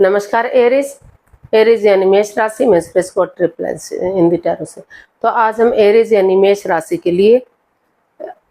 नमस्कार Aries. Aries यानी मेष राशि में स्पेस को ट्रिपलेंस इन द टैरो से। तो आज हम एरीज यानी मेष राशि के लिए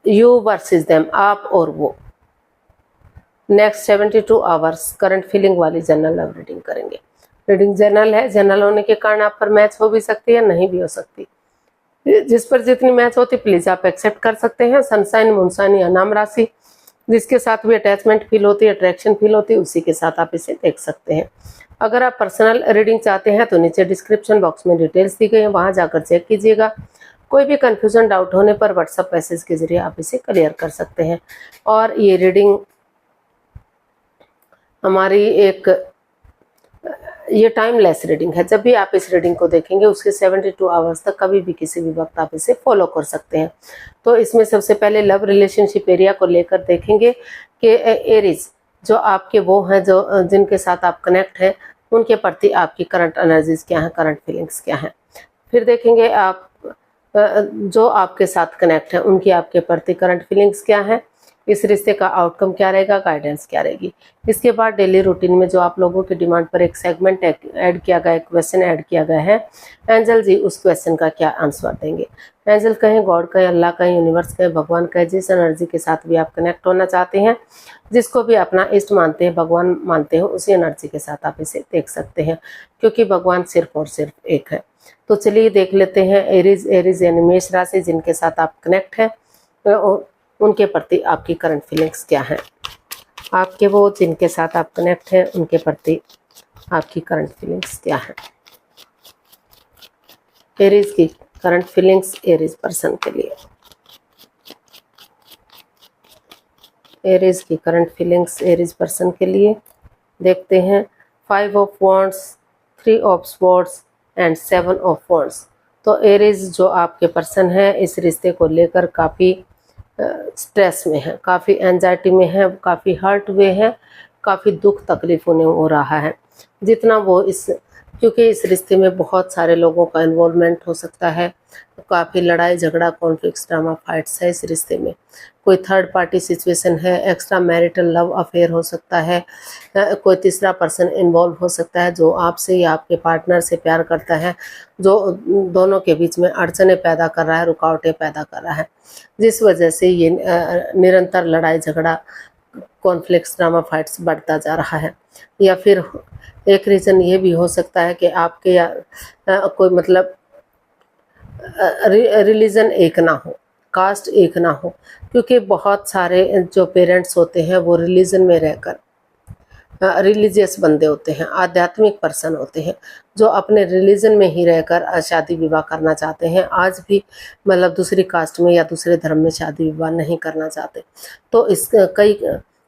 यू वर्सेस देम, आप और वो, नेक्स्ट 72 आवर्स करंट फीलिंग वाली जनरल लव रीडिंग करेंगे। रीडिंग जनरल है, जनरल होने के कारण आप पर मैच हो भी सकती है, नहीं भी हो सकती। जिस पर जितनी मैच होती प्लीज आप एक्सेप्ट कर सकते हैं। सनसाइन, मूनसाइन या नाम राशि जिसके साथ भी अटैचमेंट फील होती है, अट्रैक्शन फील होती है, उसी के साथ आप इसे देख सकते हैं। अगर आप पर्सनल रीडिंग चाहते हैं तो नीचे डिस्क्रिप्शन बॉक्स में डिटेल्स दी गई हैं, वहां जाकर चेक कीजिएगा। कोई भी कंफ्यूजन, डाउट होने पर व्हाट्सएप मैसेज के जरिए आप इसे क्लियर कर सकते हैं। और ये रीडिंग हमारी ये टाइमलेस रीडिंग है। जब भी आप इस रीडिंग को देखेंगे उसके 72 आवर्स तक कभी भी किसी भी वक्त आप इसे फॉलो कर सकते हैं। तो इसमें सबसे पहले लव रिलेशनशिप एरिया को लेकर देखेंगे कि एरीज जो आपके वो हैं जो जिनके साथ आप कनेक्ट हैं, उनके प्रति आपकी करंट एनर्जीज क्या है, करंट फीलिंग्स क्या है। फिर देखेंगे आप जो आपके साथ कनेक्ट है उनकी आपके प्रति करंट फीलिंग्स क्या है, इस रिश्ते का आउटकम क्या रहेगा, गाइडेंस क्या रहेगी। इसके बाद डेली रूटीन में जो आप लोगों की डिमांड पर एक सेगमेंट ऐड किया गया, एक क्वेश्चन ऐड किया गया है, एंजल जी उस क्वेश्चन का क्या आंसर देंगे। एंजल कहें, गॉड कहें, अल्लाह कहें, यूनिवर्स कहें, भगवान कहें, जिस एनर्जी के साथ भी आप कनेक्ट होना चाहते हैं, जिसको भी अपना इष्ट मानते हैं, भगवान मानते हैं, उसी एनर्जी के साथ आप इसे देख सकते हैं, क्योंकि भगवान सिर्फ और सिर्फ एक है। तो चलिए देख लेते हैं एरीज। एरीज यानी मेष राशि जिनके साथ आप कनेक्ट हैं, उनके प्रति आपकी करंट फीलिंग्स क्या है। आपके वो जिनके साथ आप कनेक्ट हैं उनके प्रति आपकी करंट फीलिंग्स क्या है। एरीज की करंट फीलिंग्स एरीज पर्सन के लिए। एरीज की करंट फीलिंग्स एरीज पर्सन के लिए देखते हैं। 5 of wands, 3 of swords and 7 of wands. तो एरीज जो आपके पर्सन है इस रिश्ते को लेकर काफ़ी स्ट्रेस में है, काफ़ी एंजाइटी में है, काफ़ी हर्ट हुए हैं, काफ़ी दुख तकलीफ उन्हें हो रहा है। जितना वो क्योंकि इस रिश्ते में बहुत सारे लोगों का इन्वॉल्वमेंट हो सकता है, काफ़ी लड़ाई झगड़ा, कॉन्फ्लिक्ट्स, ड्रामा, फाइट्स है इस रिश्ते में। कोई थर्ड पार्टी सिचुएशन है, एक्स्ट्रा मैरिटल लव अफेयर हो सकता है, कोई तीसरा पर्सन इन्वॉल्व हो सकता है जो आपसे या आपके पार्टनर से प्यार करता है, जो दोनों के बीच में अड़चने पैदा कर रहा है, रुकावटें पैदा कर रहा है, जिस वजह से ये निरंतर लड़ाई झगड़ा, कॉन्फ्लिक्ट्स, ड्रामा, फाइट्स बढ़ता जा रहा है। या फिर एक रीज़न ये भी हो सकता है कि आपके या कोई मतलब रिलीजन एक ना हो, कास्ट एक ना हो, क्योंकि बहुत सारे जो पेरेंट्स होते हैं वो रिलीजन में रहकर रिलीजियस बंदे होते हैं, आध्यात्मिक पर्सन होते हैं, जो अपने रिलीजन में ही रहकर शादी विवाह करना चाहते हैं। आज भी मतलब दूसरी कास्ट में या दूसरे धर्म में शादी विवाह नहीं करना चाहते।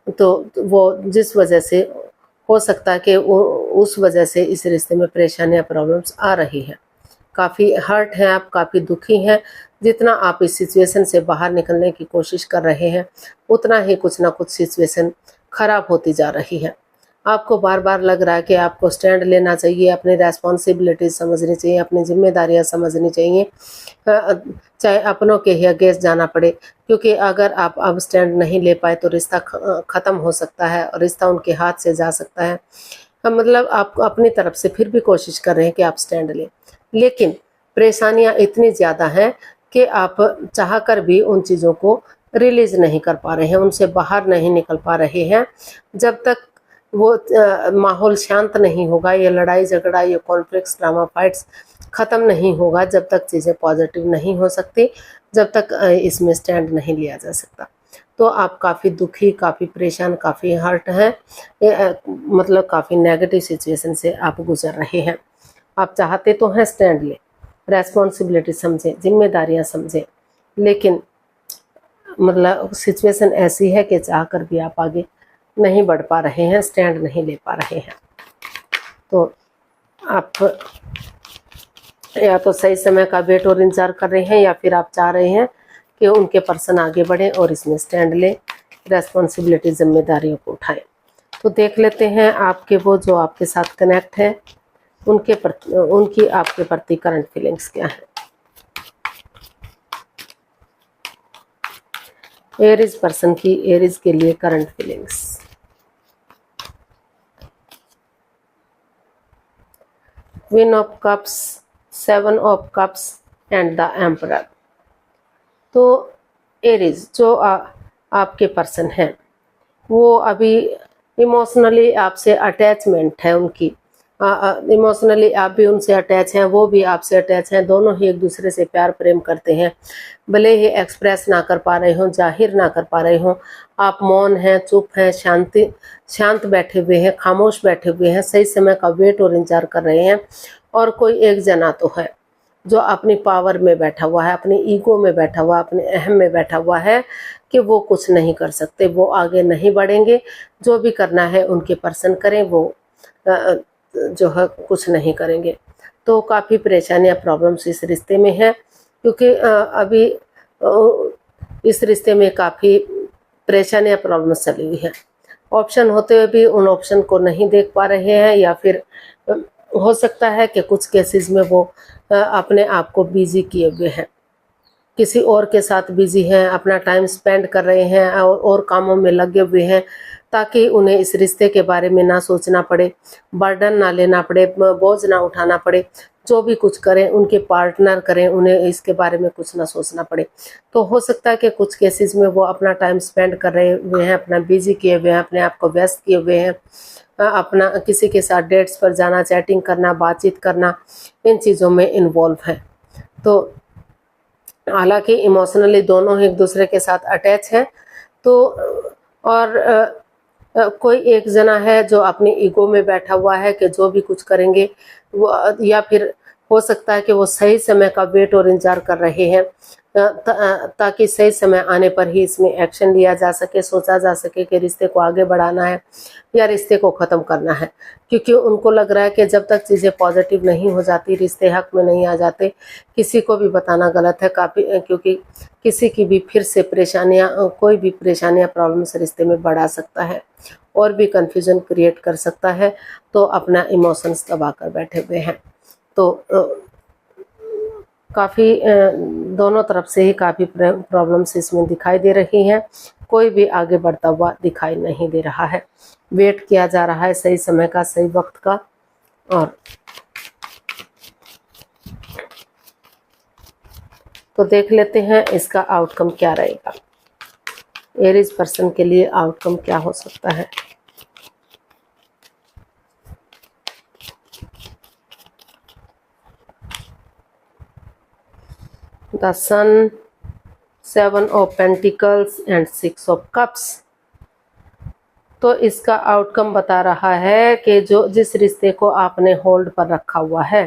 तो वो जिस वजह से हो सकता है कि उस वजह से इस रिश्ते में परेशानियां, प्रॉब्लम्स आ रही हैं। काफ़ी हर्ट हैं आप, काफ़ी दुखी हैं। जितना आप इस सिचुएशन से बाहर निकलने की कोशिश कर रहे हैं उतना ही कुछ ना कुछ सिचुएशन खराब होती जा रही है। आपको बार बार लग रहा है कि आपको स्टैंड लेना चाहिए, अपनी रेस्पॉन्सिबिलिटीज समझनी चाहिए, अपनी जिम्मेदारियां समझनी चाहिए, चाहे अपनों के ही अगेंस्ट जाना पड़े, क्योंकि अगर आप अब स्टैंड नहीं ले पाए तो रिश्ता ख़त्म हो सकता है और रिश्ता उनके हाथ से जा सकता है। मतलब आप अपनी तरफ से फिर भी कोशिश कर रहे हैं कि आप स्टैंड लें, लेकिन परेशानियां इतनी ज़्यादा हैं कि आप चाह कर भी उन चीज़ों को रिलीज नहीं कर पा रहे हैं, उनसे बाहर नहीं निकल पा रहे हैं। जब तक वो माहौल शांत नहीं होगा, ये लड़ाई झगड़ा, ये कॉन्फ्लिक्ट्स, ड्रामा, फाइट्स ख़त्म नहीं होगा, जब तक चीज़ें पॉजिटिव नहीं हो सकती, जब तक इसमें स्टैंड नहीं लिया जा सकता। तो आप काफ़ी दुखी, काफ़ी परेशान, काफ़ी हर्ट हैं, मतलब काफ़ी नेगेटिव सिचुएशन से आप गुजर रहे हैं। आप चाहते तो हैं स्टैंड लें, रेस्पॉन्सिबिलिटी समझें, जिम्मेदारियां समझें, लेकिन मतलब सिचुएशन ऐसी है कि चाह कर भी आप आगे नहीं बढ़ पा रहे हैं, स्टैंड नहीं ले पा रहे हैं। तो आप या तो सही समय का वेट और इंतजार कर रहे हैं, या फिर आप चाह रहे हैं कि उनके पर्सन आगे बढ़े और इसमें स्टैंड लें, रेस्पॉन्सिबिलिटी, जिम्मेदारियों को उठाएं। तो देख लेते हैं आपके वो जो आपके साथ कनेक्ट है उनकी आपके प्रति करंट फीलिंग्स क्या है। एरीज पर्सन की एरीज के लिए current feelings. Queen of cups, 7 of cups and the emperor. तो एरीज जो आपके पर्सन हैं वो अभी इमोशनली आपसे अटैचमेंट है उनकी, इमोशनली आप भी उनसे अटैच हैं, वो भी आपसे अटैच हैं, दोनों ही एक दूसरे से प्यार प्रेम करते हैं। भले ही एक्सप्रेस ना कर पा रहे हों, जाहिर ना कर पा रहे हों, आप मौन हैं, चुप हैं, शांत बैठे हुए हैं, खामोश बैठे हुए हैं, सही समय का वेट और इंतजार कर रहे हैं। और कोई एक जना तो है जो अपनी पावर में बैठा हुआ है, अपनी ईगो में बैठा हुआ, अपने अहम में बैठा हुआ है कि वो कुछ नहीं कर सकते, वो आगे नहीं बढ़ेंगे, जो भी करना है उनके पर्सन करें, वो जो है कुछ नहीं करेंगे। तो काफ़ी परेशानियां प्रॉब्लम्स इस रिश्ते में है, क्योंकि अभी इस रिश्ते में काफ़ी परेशानियां प्रॉब्लम्स चली हुई हैं। ऑप्शन होते हुए भी उन ऑप्शन को नहीं देख पा रहे हैं, या फिर हो सकता है कि कुछ केसेस में वो अपने आप को बिजी किए हुए हैं, किसी और के साथ बिजी हैं, अपना टाइम स्पेंड कर रहे हैं और कामों में लगे हुए हैं, ताकि उन्हें इस रिश्ते के बारे में ना सोचना पड़े, बर्डन ना लेना पड़े, बोझ ना उठाना पड़े। जो भी कुछ करें उनके पार्टनर करें, उन्हें इसके बारे में कुछ ना सोचना पड़े। तो हो सकता है कि कुछ केसेस में वो अपना टाइम स्पेंड कर रहे हुए हैं, अपना बिजी किए हुए हैं, अपने आप को व्यस्त किए हुए हैं, अपना किसी के साथ डेट्स पर जाना, चैटिंग करना, बातचीत करना, इन चीज़ों में इन्वॉल्व है। तो हालांकि इमोशनली दोनों ही एक दूसरे के साथ अटैच हैं, तो और कोई एक जना है जो अपनी ईगो में बैठा हुआ है कि जो भी कुछ करेंगे वो, या फिर हो सकता है कि वो सही समय का वेट और इंतजार कर रहे हैं, ताकि सही समय आने पर ही इसमें एक्शन लिया जा सके, सोचा जा सके कि रिश्ते को आगे बढ़ाना है या रिश्ते को ख़त्म करना है। क्योंकि उनको लग रहा है कि जब तक चीज़ें पॉजिटिव नहीं हो जाती, रिश्ते हक में नहीं आ जाते, किसी को भी बताना गलत है काफ़ी, क्योंकि किसी की भी फिर से परेशानियां, कोई भी परेशानियां प्रॉब्लम्स रिश्ते में बढ़ा सकता है और भी कन्फ्यूजन क्रिएट कर सकता है। तो अपना इमोशंस दबा कर बैठे हुए हैं। तो काफ़ी दोनों तरफ से ही काफ़ी प्रॉब्लम्स इसमें दिखाई दे रही हैं। कोई भी आगे बढ़ता हुआ दिखाई नहीं दे रहा है, वेट किया जा रहा है सही समय का, सही वक्त का। और तो देख लेते हैं इसका आउटकम क्या रहेगा, एरीज पर्सन के लिए आउटकम क्या हो सकता है। The sun, 7 of pentacles and 6 of cups. तो इसका आउटकम बता रहा है कि जिस रिश्ते को आपने होल्ड पर रखा हुआ है,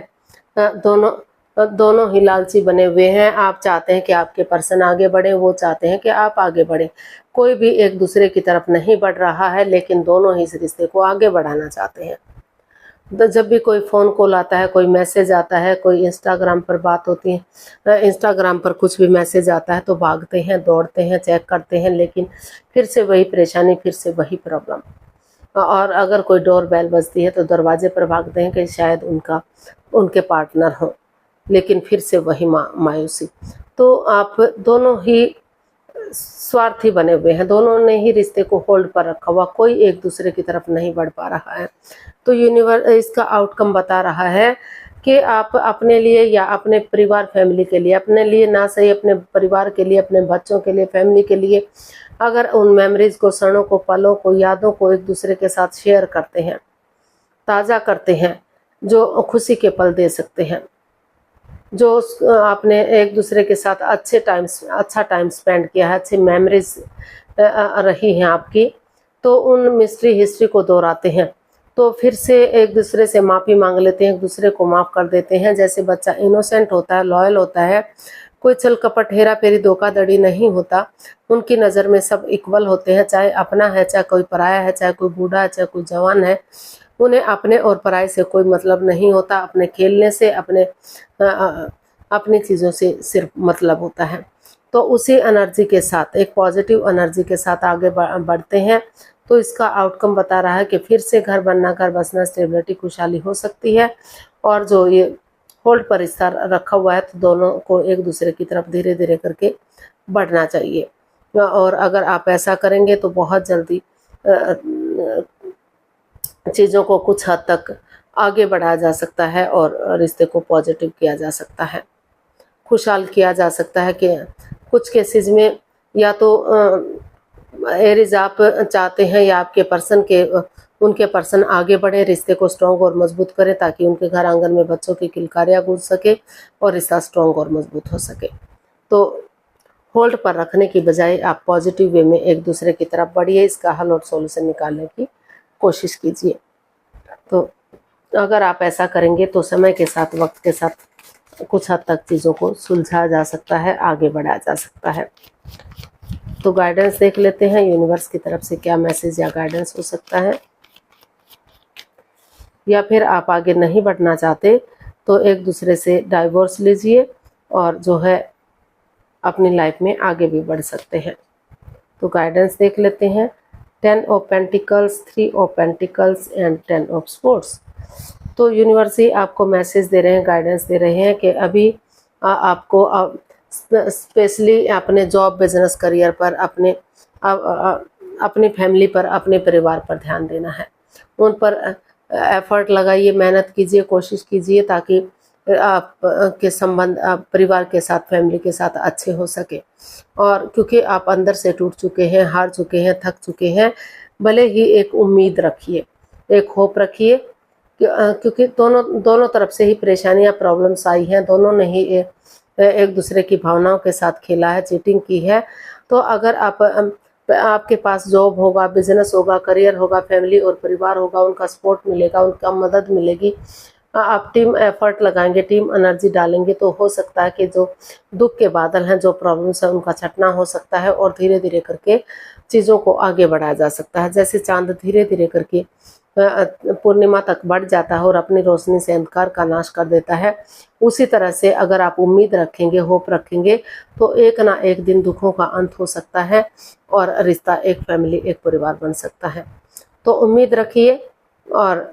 दोनों ही लालची बने हुए हैं। आप चाहते हैं कि आपके पर्सन आगे बढ़े, वो चाहते हैं कि आप आगे बढ़े। कोई भी एक दूसरे की तरफ नहीं बढ़ रहा है, लेकिन दोनों ही इस रिश्ते को आगे बढ़ाना चाहते हैं। तो जब भी कोई फ़ोन कॉल आता है, कोई मैसेज आता है, कोई इंस्टाग्राम पर बात होती है, इंस्टाग्राम पर कुछ भी मैसेज आता है तो भागते हैं, दौड़ते हैं, चेक करते हैं, लेकिन फिर से वही परेशानी, फिर से वही प्रॉब्लम। और अगर कोई डोर बेल बजती है तो दरवाजे पर भागते हैं कि शायद उनके पार्टनर हो, लेकिन फिर से वही मायूसी। तो आप दोनों ही स्वार्थी बने हुए हैं, दोनों ने ही रिश्ते को होल्ड पर रखा हुआ, कोई एक दूसरे की तरफ नहीं बढ़ पा रहा है। तो यूनिवर्स इसका आउटकम बता रहा है कि आप अपने लिए या अपने परिवार फैमिली के लिए, अपने लिए ना सही, अपने परिवार के लिए, अपने बच्चों के लिए, फैमिली के लिए, अगर उन मेमोरीज को, क्षणों को, पलों को, यादों को एक दूसरे के साथ शेयर करते हैं, ताज़ा करते हैं, जो खुशी के पल दे सकते हैं, जो आपने एक दूसरे के साथ अच्छा टाइम स्पेंड किया है, अच्छी मेमोरीज रही हैं आपकी, तो उन मिस्ट्री हिस्ट्री को दोहराते हैं। तो फिर से एक दूसरे से माफ़ी मांग लेते हैं, एक दूसरे को माफ़ कर देते हैं। जैसे बच्चा इनोसेंट होता है, लॉयल होता है, कोई छल कपट, हेरा फेरी, धोखाधड़ी नहीं होता, उनकी नज़र में सब इक्वल होते हैं, चाहे अपना है, चाहे कोई पराया है, चाहे कोई बूढ़ा है, चाहे कोई जवान है। उन्हें अपने और पराये से कोई मतलब नहीं होता, अपने खेलने से, अपनी चीज़ों से सिर्फ मतलब होता है। तो उसी एनर्जी के साथ, एक पॉजिटिव एनर्जी के साथ आगे बढ़ते हैं। तो इसका आउटकम बता रहा है कि फिर से घर बनना, घर बसना, स्टेबिलिटी, खुशहाली हो सकती है। और जो ये होल्ड पर रिश्ता रखा हुआ है, तो दोनों को एक दूसरे की तरफ धीरे धीरे करके बढ़ना चाहिए। और अगर आप ऐसा करेंगे तो बहुत जल्दी चीज़ों को कुछ हद तक आगे बढ़ाया जा सकता है और रिश्ते को पॉजिटिव किया जा सकता है, खुशहाल किया जा सकता है। कि कुछ केसेस में या तो एरीज आप चाहते हैं या आपके उनके पर्सन आगे बढ़े, रिश्ते को स्ट्रॉन्ग और मजबूत करें ताकि उनके घर आंगन में बच्चों की किलकारियां गूंज सके और रिश्ता स्ट्रॉन्ग और मजबूत हो सके। तो होल्ड पर रखने की बजाय आप पॉजिटिव वे में एक दूसरे की तरफ बढ़िए, इसका हल और सॉल्यूशन निकालने की कोशिश कीजिए। तो अगर आप ऐसा करेंगे तो समय के साथ, वक्त के साथ कुछ हद तक चीज़ों को सुलझाया जा सकता है, आगे बढ़ाया जा सकता है। तो गाइडेंस देख लेते हैं, यूनिवर्स की तरफ से क्या मैसेज या गाइडेंस हो सकता है। या फिर आप आगे नहीं बढ़ना चाहते तो एक दूसरे से डाइवोर्स लीजिए और जो है अपनी लाइफ में आगे भी बढ़ सकते हैं। तो गाइडेंस देख लेते हैं। 10 of pentacles, 3 of pentacles and 10 of sports. तो यूनिवर्स ही आपको मैसेज दे रहे हैं, गाइडेंस दे रहे हैं कि अभी आपको स्पेशली अपने जॉब, बिजनेस, करियर पर, अपनी फैमिली पर, अपने परिवार पर ध्यान देना है। उन पर एफर्ट लगाइए, मेहनत कीजिए, कोशिश कीजिए ताकि आप के संबंध परिवार के साथ, फैमिली के साथ अच्छे हो सके। और क्योंकि आप अंदर से टूट चुके हैं, हार चुके हैं, थक चुके हैं, भले ही एक उम्मीद रखिए, एक होप रखिए, क्योंकि दोनों तरफ से ही परेशानियां, प्रॉब्लम्स आई हैं। दोनों ने ही एक दूसरे की भावनाओं के साथ खेला है, चीटिंग की है। तो अगर आपके पास जॉब होगा, बिजनेस होगा, करियर होगा, फैमिली और परिवार होगा, उनका सपोर्ट मिलेगा, उनका मदद मिलेगी, आप टीम एफर्ट लगाएंगे, टीम एनर्जी डालेंगे, तो हो सकता है कि जो दुख के बादल हैं, जो प्रॉब्लम्स हैं, उनका छटना हो सकता है और धीरे धीरे करके चीज़ों को आगे बढ़ाया जा सकता है। जैसे चांद धीरे धीरे करके पूर्णिमा तक बढ़ जाता है और अपनी रोशनी से अंधकार का नाश कर देता है, उसी तरह से अगर आप उम्मीद रखेंगे, होप रखेंगे, तो एक ना एक दिन दुखों का अंत हो सकता है और रिश्ता, एक फैमिली, एक परिवार बन सकता है। तो उम्मीद रखिए, और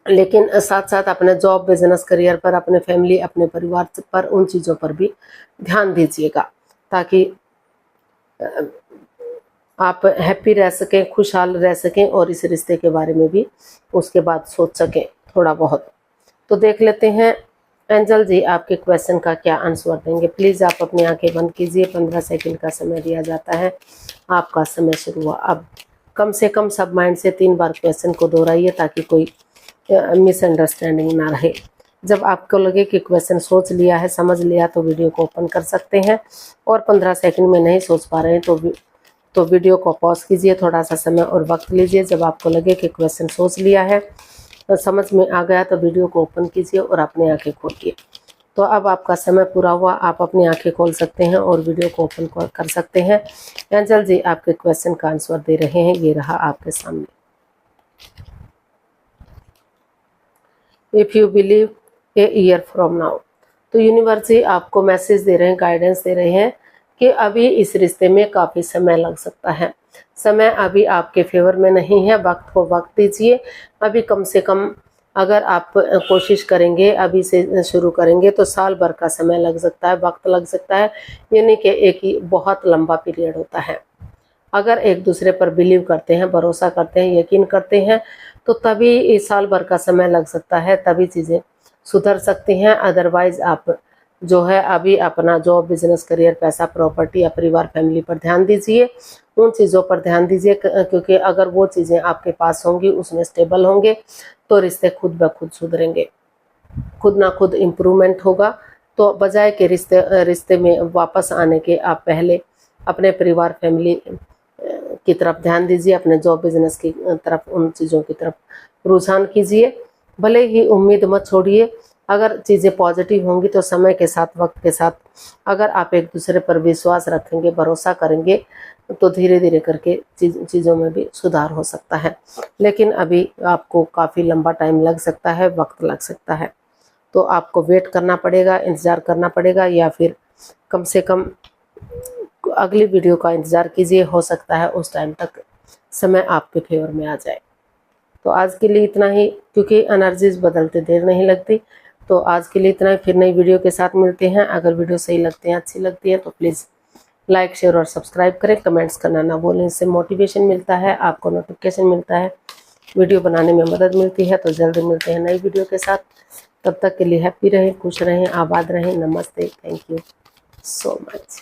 लेकिन साथ साथ अपने जॉब, बिजनेस, करियर पर, अपने फैमिली, अपने परिवार पर, उन चीज़ों पर भी ध्यान दीजिएगा ताकि आप हैप्पी रह सकें, खुशहाल रह सकें और इस रिश्ते के बारे में भी उसके बाद सोच सकें थोड़ा बहुत। तो देख लेते हैं एंजल जी आपके क्वेश्चन का क्या आंसर देंगे। प्लीज़ आप अपनी आंखें बंद कीजिए, 15 सेकंड का समय दिया जाता है। आपका समय शुरू हुआ। अब कम से कम सब माइंड से 3 बार क्वेश्चन को दोहराइए ताकि कोई मिसअंडरस्टैंडिंग ना रहे। जब आपको लगे कि क्वेश्चन सोच लिया है, समझ लिया, तो वीडियो को ओपन कर सकते हैं, और 15 सेकंड में नहीं सोच पा रहे हैं तो वीडियो को पॉज कीजिए, थोड़ा सा समय और वक्त लीजिए। जब आपको लगे कि क्वेश्चन सोच लिया है, तो समझ में आ गया, तो वीडियो को ओपन कीजिए और अपनी आंखें खोलिए। तो अब आपका समय पूरा हुआ, आप अपनी आंखें खोल सकते हैं और वीडियो को ओपन कर सकते हैं। एंजल जी आपके क्वेश्चन का आंसर दे रहे हैं, ये रहा आपके सामने। If you believe a year from now. तो यूनिवर्स ही आपको मैसेज दे रहे हैं, गाइडेंस दे रहे हैं कि अभी इस रिश्ते में काफ़ी समय लग सकता है। समय अभी आपके फेवर में नहीं है, वक्त को वक्त दीजिए। अभी कम से कम अगर आप कोशिश करेंगे, अभी से शुरू करेंगे, तो साल भर का समय लग सकता है, वक्त लग सकता है, यानी कि एक ही बहुत लंबा पीरियड होता है। अगर एक दूसरे पर बिलीव करते हैं, भरोसा करते हैं, यकीन करते हैं, तो तभी इस साल भर का समय लग सकता है, तभी चीज़ें सुधर सकती हैं। अदरवाइज आप जो है अभी अपना जॉब, बिजनेस, करियर, पैसा, प्रॉपर्टी या परिवार, फैमिली पर ध्यान दीजिए, उन चीज़ों पर ध्यान दीजिए, क्योंकि अगर वो चीज़ें आपके पास होंगी, उसमें स्टेबल होंगे, तो रिश्ते खुद ब खुद सुधरेंगे, खुद ना खुद इम्प्रूवमेंट होगा। तो बजाय के रिश्ते में वापस आने के, आप पहले अपने परिवार, फैमिली की तरफ ध्यान दीजिए, अपने जॉब, बिजनेस की तरफ, उन चीज़ों की तरफ रुझान कीजिए। भले ही उम्मीद मत छोड़िए, अगर चीज़ें पॉजिटिव होंगी तो समय के साथ, वक्त के साथ, अगर आप एक दूसरे पर विश्वास रखेंगे, भरोसा करेंगे, तो धीरे धीरे करके चीज़ों में भी सुधार हो सकता है। लेकिन अभी आपको काफ़ी लंबा टाइम लग सकता है, वक्त लग सकता है, तो आपको वेट करना पड़ेगा, इंतज़ार करना पड़ेगा, या फिर कम से कम अगली वीडियो का इंतज़ार कीजिए। हो सकता है उस टाइम तक समय आपके फेवर में आ जाए। तो आज के लिए इतना ही, क्योंकि एनर्जीज बदलते देर नहीं लगती। तो आज के लिए इतना ही, फिर नई वीडियो के साथ मिलते हैं। अगर वीडियो सही लगते हैं, अच्छी लगती है, तो प्लीज़ लाइक, शेयर और सब्सक्राइब करें। कमेंट्स करना ना भूलें, इससे मोटिवेशन मिलता है, आपको नोटिफिकेशन मिलता है वीडियो बनाने में मदद मिलती है। तो जल्द मिलते हैं नई वीडियो के साथ। तब तक के लिए हैप्पी रहें, खुश रहें, आबाद रहें। नमस्ते, थैंक यू सो मच।